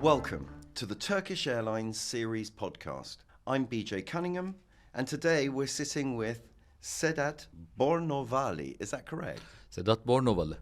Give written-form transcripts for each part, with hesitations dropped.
Welcome to the Turkish Airlines series podcast. I'm BJ Cunningham, and today we're sitting with Sedat Bornovalı. Is that correct? Sedat Bornovalı.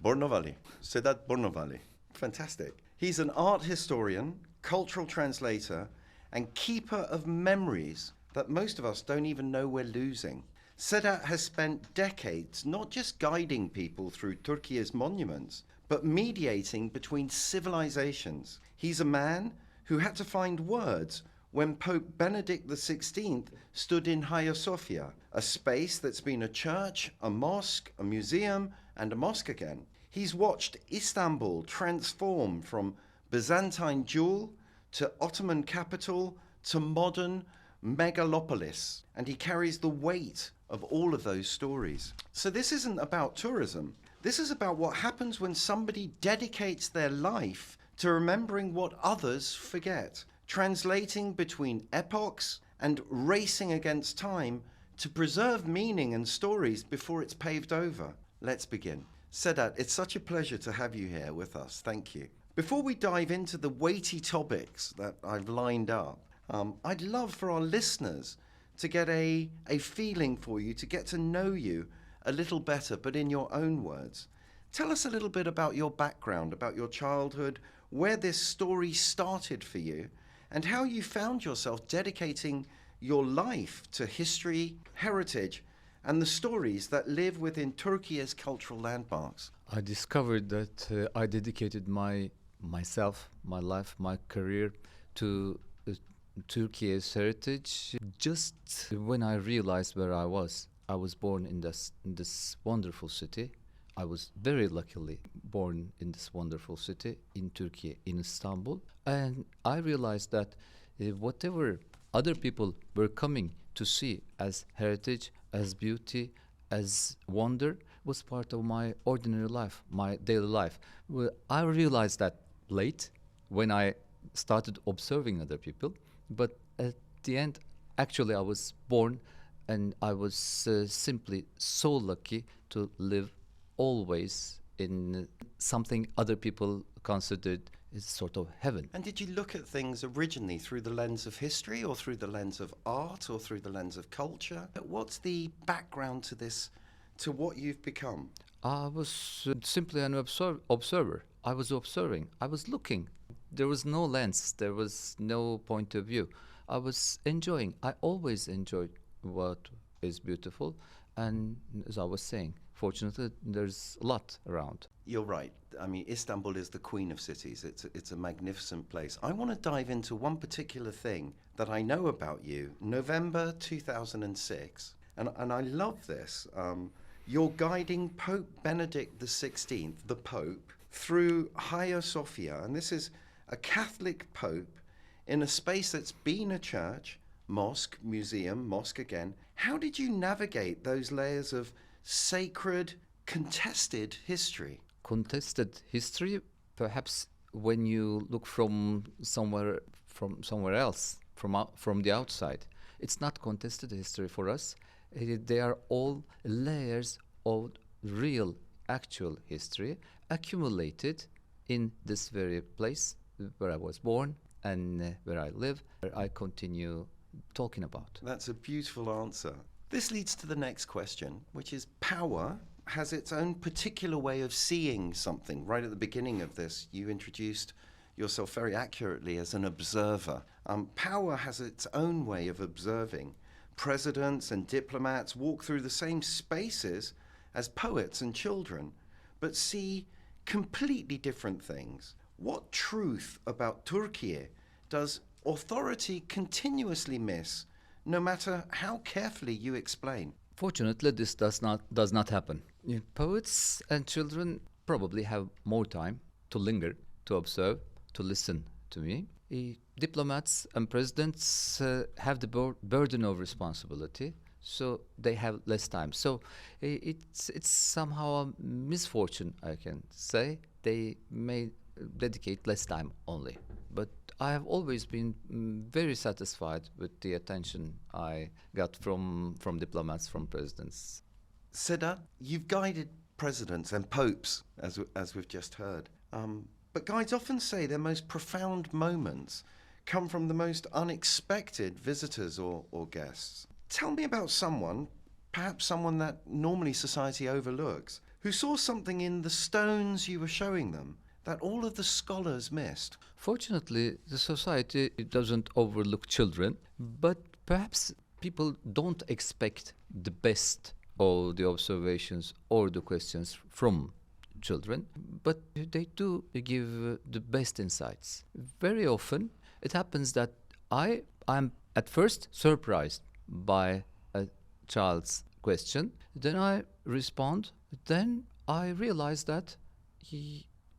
Bornovalı. Sedat Bornovalı. Fantastic. He's an art historian, cultural translator, and keeper of memories that most of us don't even know we're losing. Sedat has spent decades not just guiding people through Turkey's monuments, but mediating between civilizations. He's a man who had to find words when Pope Benedict XVI stood in Hagia Sophia, a space that's been a church, a mosque, a museum, and a mosque again. He's watched Istanbul transform from Byzantine jewel to Ottoman capital to modern megalopolis, and he carries the weight of all of those stories. So this isn't about tourism. This is about what happens when somebody dedicates their life to remembering what others forget, translating between epochs and racing against time to preserve meaning and stories before it's paved over. Let's begin. Sedat, it's such a pleasure to have you here with us. Thank you. Before we dive into the weighty topics that I've lined up, I'd love for our listeners to get a feeling for you, to get to know you a little better, but in your own words. Tell us a little bit about your background, about your childhood, where this story started for you, and how you found yourself dedicating your life to history, heritage, and the stories that live within Turkey's cultural landmarks. I discovered that I dedicated myself, my life, my career to Turkey's heritage just when I realized where I was. I was born in this wonderful city. I was very luckily born in this wonderful city in Turkey, in Istanbul. And I realized that whatever other people were coming to see as heritage, as beauty, as wonder, was part of my ordinary life, my daily life. Well, I realized that late when I started observing other people. But at the end, actually, I was born and I was simply so lucky to live always in something other people considered is sort of heaven. And did you look at things originally through the lens of history or through the lens of art or through the lens of culture? What's the background to this, to what you've become? I was simply an observer. I was observing. I was looking. There was no lens. There was no point of view. I was enjoying. I always enjoyed what is beautiful. And as I was saying, fortunately, there's a lot around. You're right. I mean, Istanbul is the queen of cities. It's a magnificent place. I want to dive into one particular thing that I know about you. November 2006, and I love this. You're guiding Pope Benedict XVI, the Pope, through Hagia Sophia, and this is a Catholic Pope in a space that's been a church, mosque, museum, mosque again. How did you navigate those layers of sacred, contested history? Contested history, perhaps when you look from somewhere else, from the outside. It's not contested history for us. They are all layers of real, actual history accumulated in this very place where I was born and where I live, where I continue talking about. That's a beautiful answer. This leads to the next question, which is power has its own particular way of seeing something. Right at the beginning of this, you introduced yourself very accurately as an observer. Power has its own way of observing. Presidents and diplomats walk through the same spaces as poets and children, but see completely different things. What truth about Turkey does authority continuously miss, no matter how carefully you explain? Fortunately, this does not happen. Poets and children probably have more time to linger, to observe, to listen to me. Diplomats and presidents have the burden of responsibility, so they have less time. So it's somehow a misfortune, I can say. They may dedicate less time only. But I have always been very satisfied with the attention I got from diplomats, from presidents. Sedat, you've guided presidents and popes, as we've just heard. But guides often say their most profound moments come from the most unexpected visitors or guests. Tell me about someone, perhaps someone that normally society overlooks, who saw something in the stones you were showing them that all of the scholars missed. Fortunately, the society doesn't overlook children, but perhaps people don't expect the best of the observations or the questions from children, but they do give the best insights. Very often, it happens that I'm at first surprised by a child's question, then I respond, then I realize that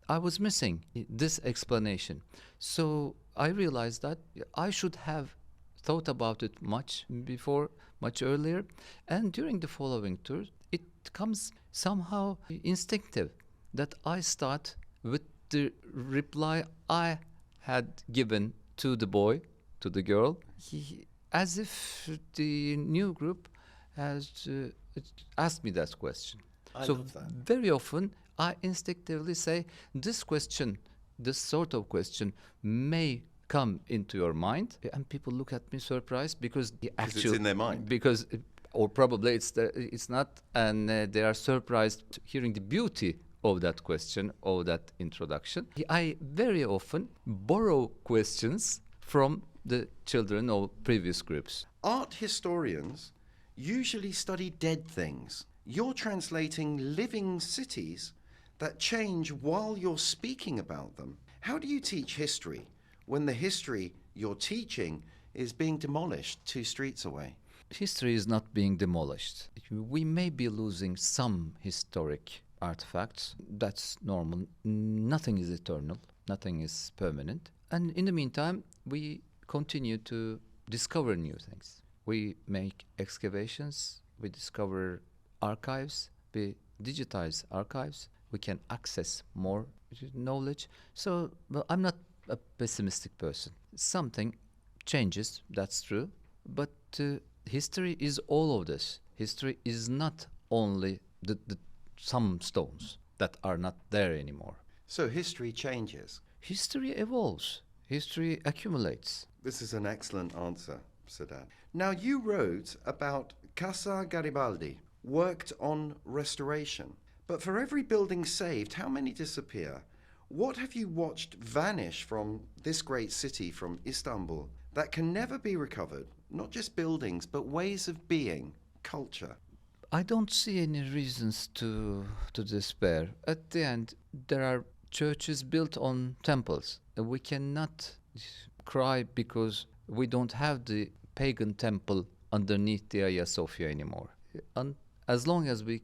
I was missing this explanation. So I realized that I should have thought about it much before, much earlier, and during the following tour, it comes somehow instinctive that I start with the reply I had given to the boy, to the girl, as if the new group has asked me that question. I So love that. very often I instinctively say, this question, this sort of question may come into your mind, and people look at me surprised because the Because actual it's in their mind. because or probably it's not, and they are surprised hearing the beauty of that question or that introduction. I very often borrow questions from the children of previous groups. Art historians usually study dead things. You're translating living cities that change while you're speaking about them. How do you teach history when the history you're teaching is being demolished 2 streets away? History is not being demolished. We may be losing some historic artifacts. That's normal. Nothing is eternal. Nothing is permanent. And in the meantime, we continue to discover new things. We make excavations. We discover archives. We digitize archives. We can access more knowledge. So I'm not a pessimistic person. Something changes, that's true. But history is all of this. History is not only the some stones that are not there anymore. So history changes. History evolves. History accumulates. This is an excellent answer, Sedat. Now, you wrote about Casa Garibaldi, worked on restoration. But for every building saved, how many disappear? What have you watched vanish from this great city, from Istanbul, that can never be recovered? Not just buildings, but ways of being, culture. I don't see any reasons to despair. At the end, there are churches built on temples. We cannot cry because we don't have the pagan temple underneath the Hagia Sophia anymore. As long as we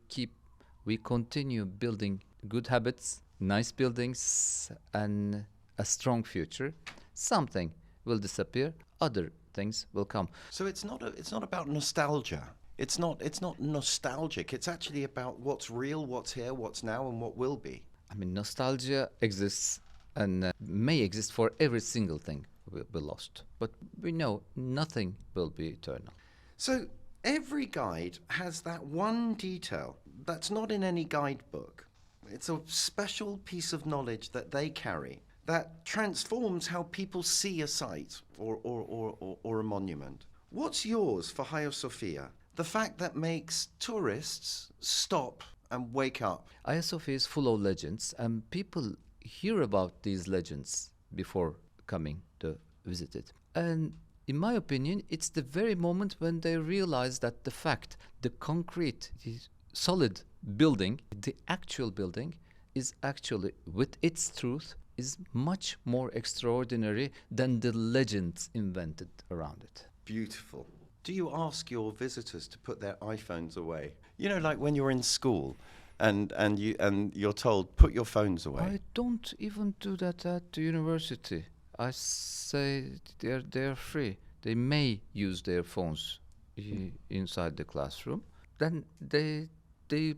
continue building good habits, nice buildings, and a strong future, something will disappear, other things will come. So it's not about nostalgia. It's not nostalgic. It's actually about what's real, what's here, what's now, and what will be. I mean, nostalgia exists and may exist for every single thing we lost. But we know nothing will be eternal. So every guide has that one detail that's not in any guidebook. It's a special piece of knowledge that they carry that transforms how people see a site or a monument. What's yours for Hagia Sophia? The fact that makes tourists stop and wake up. Hagia Sophia is full of legends, and people hear about these legends before coming to visit it. And in my opinion, it's the very moment when they realize that the concrete, the solid building, the actual building, is actually, with its truth, is much more extraordinary than the legends invented around it. Beautiful. Do you ask your visitors to put their iPhones away? You know, like when you're in school and you're told, put your phones away. I don't even do that at the university. I say they're free. They may use their phones inside the classroom. Then they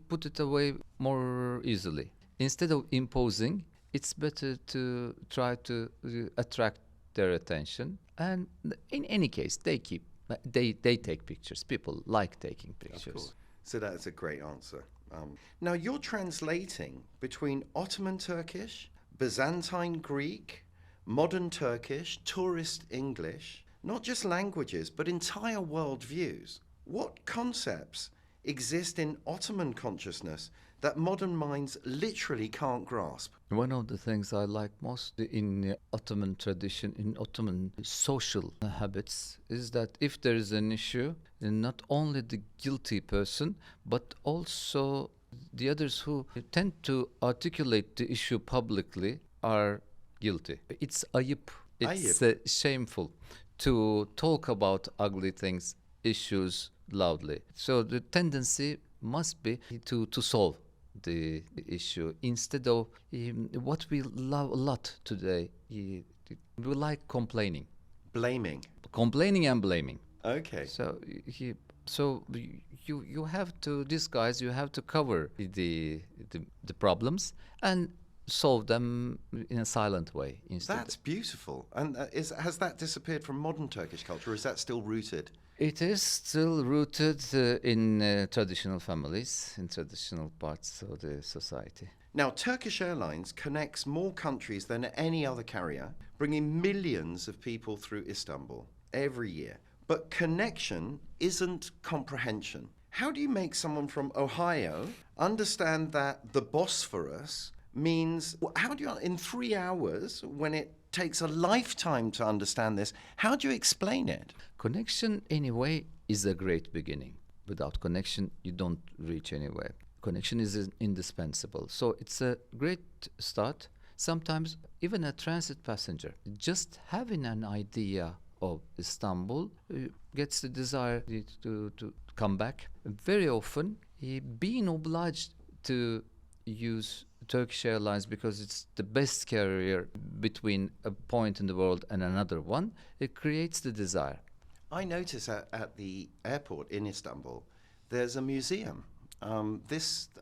put it away more easily. Instead of imposing, it's better to try to attract their attention. And in any case, they take pictures. People like taking pictures. So that's a great answer. Now you're translating between Ottoman Turkish, Byzantine Greek, modern Turkish, tourist English, not just languages, but entire worldviews. What concepts exist in Ottoman consciousness that modern minds literally can't grasp? One of the things I like most in Ottoman tradition, in Ottoman social habits, is that if there is an issue, not only the guilty person, but also the others who tend to articulate the issue publicly are guilty. It's ayıp, it's shameful to talk about ugly things, issues loudly. So the tendency must be to solve the issue instead of what we love a lot today. We like complaining, complaining and blaming. Okay. So you have to disguise, you have to cover the problems and solve them in a silent way instead. That's beautiful. And has that disappeared from modern Turkish culture, or is that still rooted? It is still rooted in traditional families, in traditional parts of the society. Now, Turkish Airlines connects more countries than any other carrier, bringing millions of people through Istanbul every year. But connection isn't comprehension. How do you make someone from Ohio understand that the Bosphorus means, how do you, in 3 hours, when it takes a lifetime to understand this, how do you explain it? Connection, anyway, is a great beginning. Without connection, you don't reach anywhere. Connection is indispensable. So it's a great start. Sometimes even a transit passenger, just having an idea of Istanbul gets the desire to come back. Very often, being obliged to use Turkish Airlines because it's the best carrier between a point in the world and another one, it creates the desire. I notice at the airport in Istanbul, there's a museum.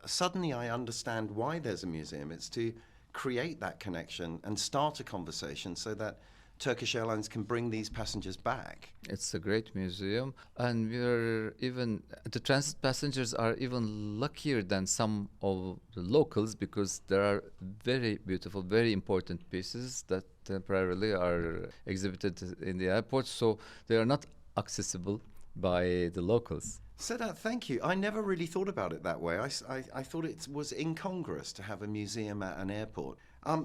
Suddenly I understand why there's a museum. It's to create that connection and start a conversation so that Turkish Airlines can bring these passengers back. It's a great museum, and the transit passengers are even luckier than some of the locals because there are very beautiful, very important pieces that temporarily are exhibited in the airport, so they are not accessible by the locals. Sedat, thank you. I never really thought about it that way. I thought it was incongruous to have a museum at an airport.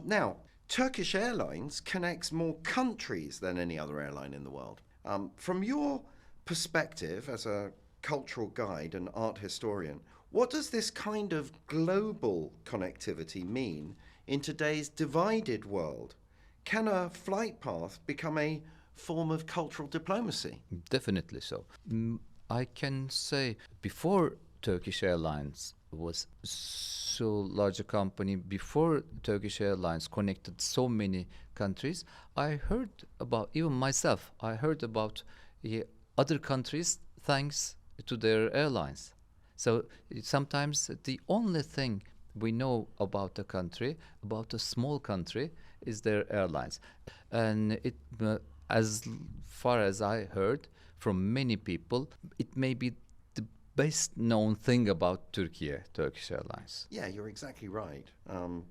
Now, Turkish Airlines connects more countries than any other airline in the world. From your perspective as a cultural guide and art historian, what does this kind of global connectivity mean in today's divided world? Can a flight path become a form of cultural diplomacy? Definitely so. I can say before Turkish Airlines was so large a company, before Turkish Airlines connected so many countries, I heard about, even myself, I heard about other countries thanks to their airlines. So sometimes the only thing we know about a country, about a small country, is their airlines. And as far as I heard from many people, it may be the best known thing about Turkish Airlines. Yeah, you're exactly right. And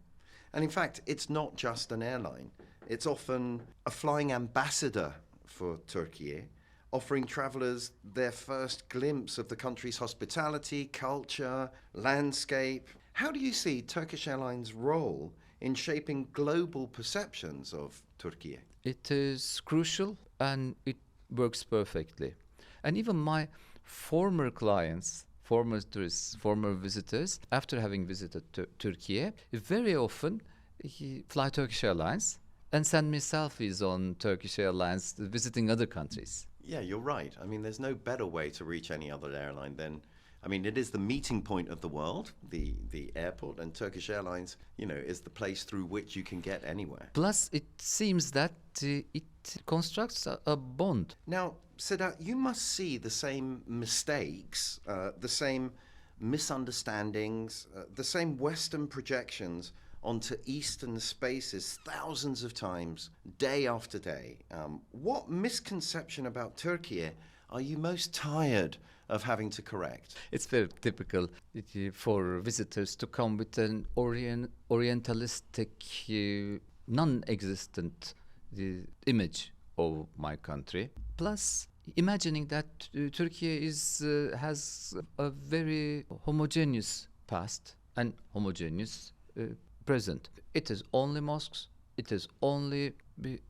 in fact, it's not just an airline. It's often a flying ambassador for Turkey, offering travelers their first glimpse of the country's hospitality, culture, landscape. How do you see Turkish Airlines' role in shaping global perceptions of Turkey? It is crucial and it works perfectly. And even my former clients, former tourists, former visitors, after having visited Turkey, very often fly Turkish Airlines and send me selfies on Turkish Airlines visiting other countries. Yeah, you're right. I mean, there's no better way to reach any other airline than, I mean, it is the meeting point of the world, the airport, and Turkish Airlines, is the place through which you can get anywhere. Plus, it seems that it constructs a bond. Now, Sedat, you must see the same mistakes, the same misunderstandings, the same Western projections onto Eastern spaces thousands of times, day after day. What misconception about Turkey are you most tired of having to correct? It's very typical for visitors to come with an orientalistic, non-existent image of my country. Plus, imagining that Turkey has a very homogeneous past and homogeneous present. It is only mosques, it is only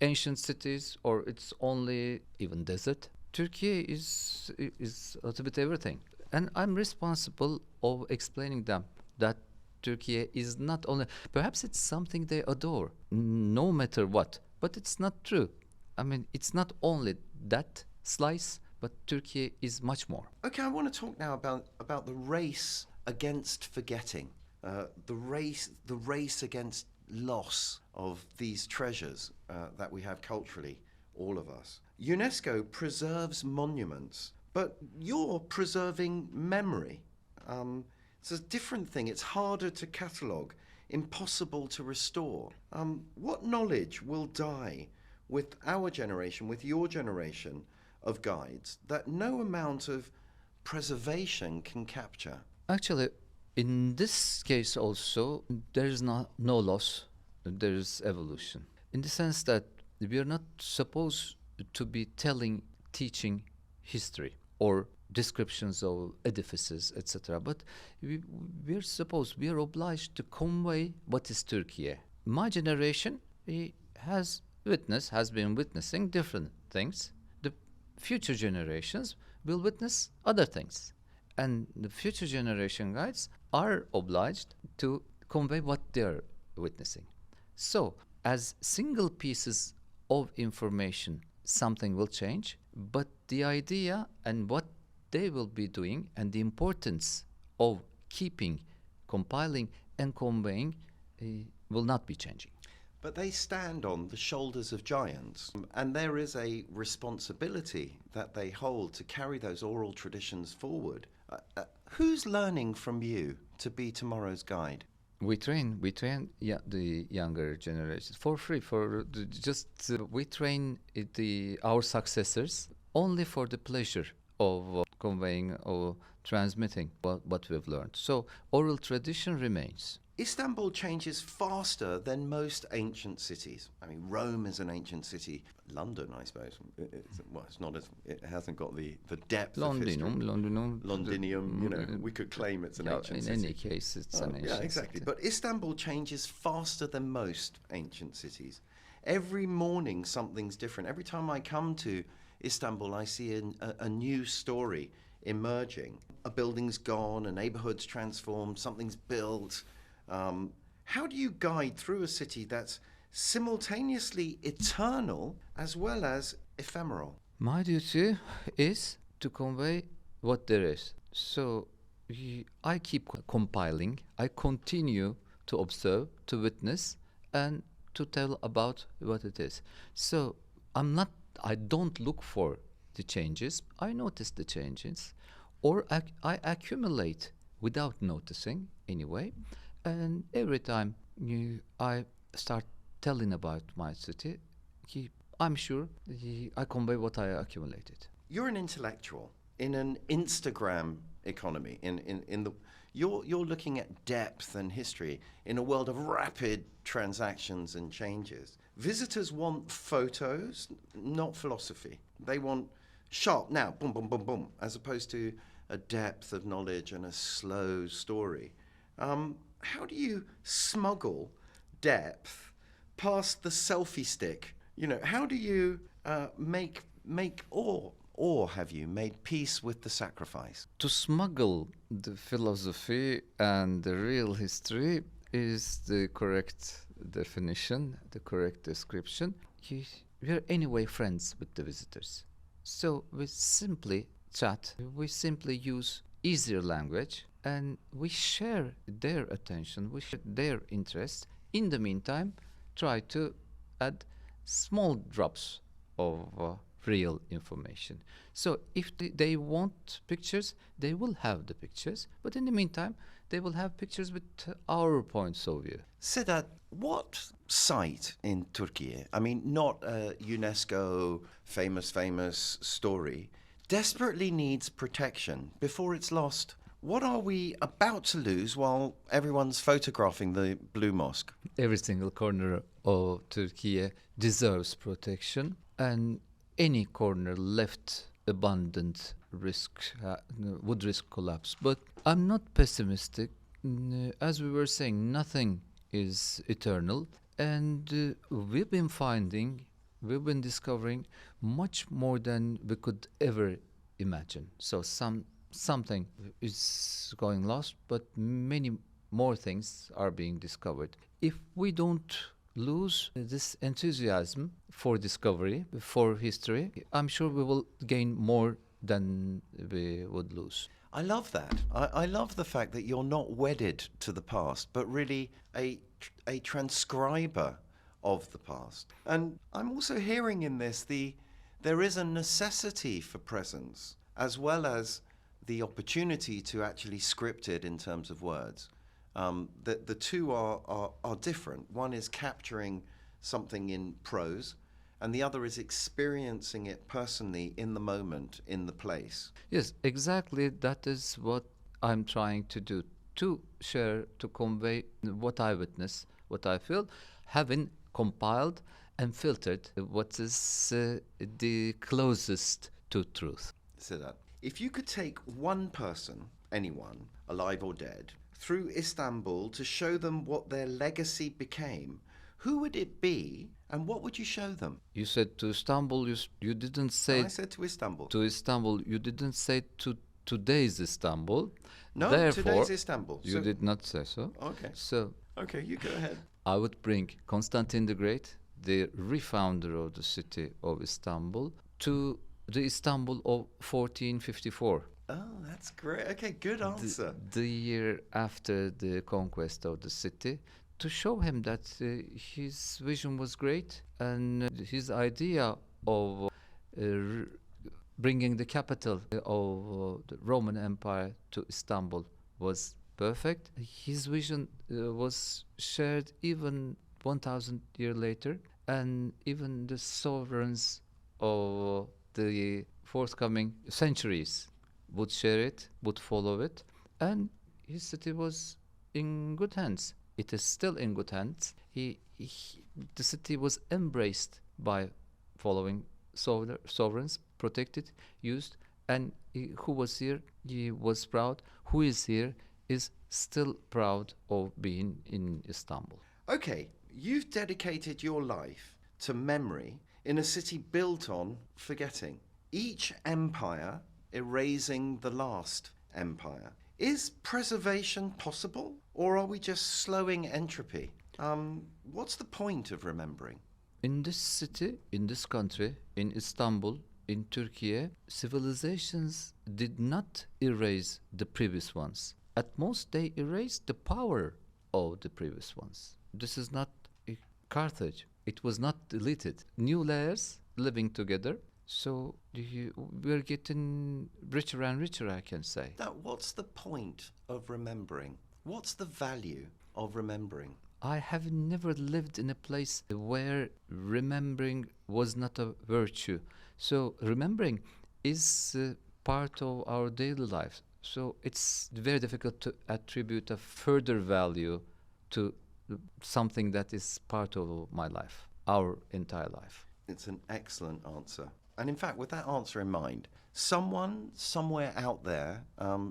ancient cities, or it's only even desert. Turkey is a little bit everything, and I'm responsible of explaining them that Turkey is not only, perhaps it's something they adore, no matter what, but it's not true. I mean, it's not only that slice, but Turkey is much more. Okay, I want to talk now about the race against forgetting, the race against loss of these treasures that we have culturally, all of us. UNESCO preserves monuments, but you're preserving memory. It's a different thing. It's harder to catalogue, impossible to restore. What knowledge will die with our generation, with your generation of guides, that no amount of preservation can capture? Actually, in this case also, there is no loss, there is evolution. In the sense that we are not supposed to be teaching history or descriptions of edifices, etc. But we are obliged to convey what is Turkey. My generation has been witnessing different things. The future generations will witness other things. And the future generation guides are obliged to convey what they're witnessing. So, as single pieces of information, something will change, but the idea and what they will be doing and the importance of keeping, compiling, and conveying will not be changing. But they stand on the shoulders of giants, and there is a responsibility that they hold to carry those oral traditions forward. Who's learning from you to be tomorrow's guide? We train the younger generations for free. We train our successors only for the pleasure of conveying or transmitting what we've learned. So oral tradition remains. Istanbul changes faster than most ancient cities. I mean, Rome is an ancient city. London, I suppose, it hasn't got the depth of history. Londinium, you know, we could claim it's an ancient city. In any case, it's an ancient Yeah, exactly. city. But Istanbul changes faster than most ancient cities. Every morning, something's different. Every time I come to Istanbul, I see a new story emerging. A building's gone, a neighborhood's transformed, something's built. How do you guide through a city that's simultaneously eternal as well as ephemeral? My duty is to convey what there is. So I keep compiling, I continue to observe, to witness, and to tell about what it is. So I don't look for the changes, I notice the changes, or I accumulate without noticing anyway. And every time I start telling about my city, I'm sure I convey what I accumulated. You're an intellectual in an Instagram economy. You're looking at depth and history in a world of rapid transactions and changes. Visitors want photos, not philosophy. They want sharp now, boom, boom, boom, boom, as opposed to a depth of knowledge and a slow story. How do you smuggle depth past the selfie stick? You know, how do you make or have you made peace with the sacrifice? To smuggle the philosophy and the real history is the correct definition, the correct description. We are anyway friends with the visitors. So we simply chat, we simply use easier language, and we share their attention, we share their interest. In the meantime, try to add small drops of real information. So if they want pictures, they will have the pictures, but in the meantime, they will have pictures with our points of view. Sedat, what site in Turkey, I mean, not a UNESCO famous story, desperately needs protection before it's lost. What are we about to lose while everyone's photographing the Blue Mosque? Every single corner of Turkey deserves protection, and any corner left abandoned would risk collapse. But I'm not pessimistic. As we were saying, nothing is eternal, and we've been discovering much more than we could ever imagine. So something is going lost, but many more things are being discovered. If we don't lose this enthusiasm for discovery, for history, I'm sure we will gain more than we would lose. I love that. I love the fact that you're not wedded to the past, but really a transcriber of the past. And I'm also hearing in this there is a necessity for presence as well as the opportunity to actually script it in terms of words. The two are different. One is capturing something in prose, and the other is experiencing it personally in the moment, in the place. Yes, exactly. That is what I'm trying to do, to share, to convey what I witness, what I feel, having compiled and filtered what is the closest to truth. Sedat, if you could take one person, anyone, alive or dead, through Istanbul to show them what their legacy became, who would it be and what would you show them? You said to Istanbul, you didn't say I said to Istanbul. to Istanbul, you didn't say to today's Istanbul. No, Therefore, today's Istanbul. You did not say so. Okay. So Okay, you go ahead. I would bring Constantine the Great, the refounder of the city of Istanbul, to the Istanbul of 1454. Oh, that's great. Okay, good answer. The year after the conquest of the city, to show him that his vision was great and his idea of bringing the capital of the Roman Empire to Istanbul was perfect. His vision was shared even 1,000 years later, and even the sovereigns of the forthcoming centuries would share it, would follow it, and his city was in good hands. It is still in good hands. The city was embraced by following sovereigns, protected, used, and who was here, he was proud. Who is here is still proud of being in Istanbul. Okay, you've dedicated your life to memory in a city built on forgetting. Each empire erasing the last empire. Is preservation possible, or are we just slowing entropy? What's the point of remembering? In this city, in this country, in Istanbul, in Turkey, civilizations did not erase the previous ones. At most, they erased the power of the previous ones. This is not Carthage. It was not deleted. New layers living together. So we're getting richer and richer, I can say. Now, what's the point of remembering? What's the value of remembering? I have never lived in a place where remembering was not a virtue. So remembering is part of our daily life. So it's very difficult to attribute a further value to something that is part of my life, our entire life. It's an excellent answer. And in fact, with that answer in mind, someone somewhere out there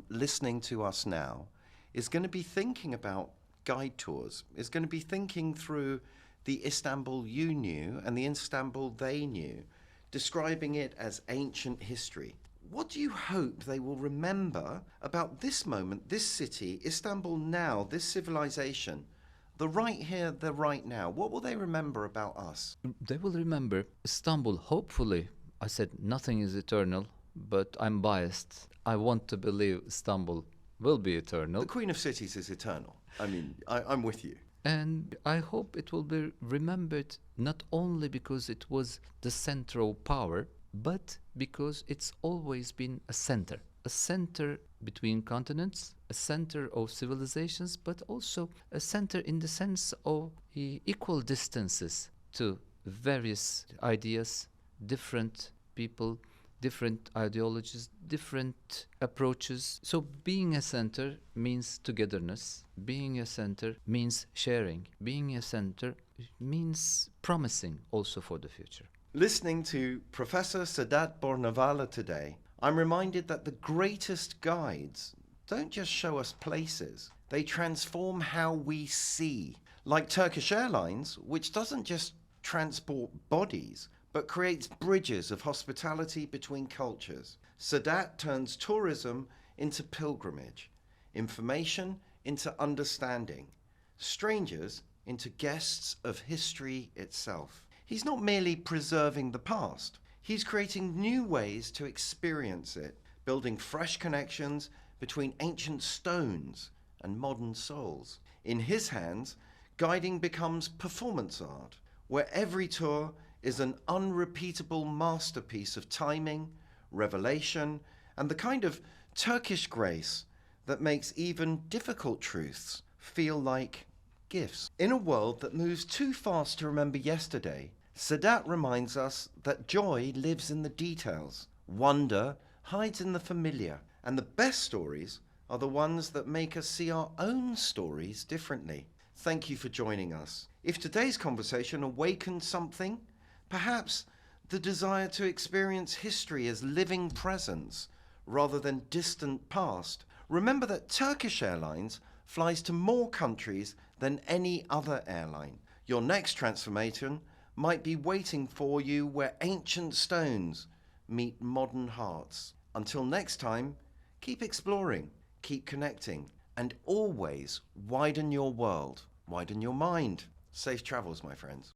listening to us now is going to be thinking about guide tours, is going to be thinking through the Istanbul you knew and the Istanbul they knew, describing it as ancient history. What do you hope they will remember about this moment, this city, Istanbul now, this civilization, the right here, the right now? What will they remember about us? They will remember Istanbul, hopefully. I said nothing is eternal, but I'm biased. I want to believe Istanbul will be eternal. The Queen of Cities is eternal. I mean, I'm with you. And I hope it will be remembered not only because it was the center of power, but because it's always been a center between continents, a center of civilizations, but also a center in the sense of equal distances to various ideas, different people, different ideologies, different approaches. So being a center means togetherness. Being a center means sharing. Being a center means promising also for the future. Listening to Professor Sedat Bornovalı today, I'm reminded that the greatest guides don't just show us places, they transform how we see. Like Turkish Airlines, which doesn't just transport bodies, but creates bridges of hospitality between cultures. Sedat turns tourism into pilgrimage, information into understanding, strangers into guests of history itself. He's not merely preserving the past, he's creating new ways to experience it, building fresh connections between ancient stones and modern souls. In his hands, guiding becomes performance art, where every tour is an unrepeatable masterpiece of timing, revelation, and the kind of Turkish grace that makes even difficult truths feel like gifts. In a world that moves too fast to remember yesterday, Sedat reminds us that joy lives in the details, wonder hides in the familiar, and the best stories are the ones that make us see our own stories differently. Thank you for joining us. If today's conversation awakened something, perhaps the desire to experience history as living presence rather than distant past, remember that Turkish Airlines flies to more countries than any other airline. Your next transformation might be waiting for you where ancient stones meet modern hearts. Until next time, keep exploring, keep connecting, and always widen your world, widen your mind. Safe travels, my friends.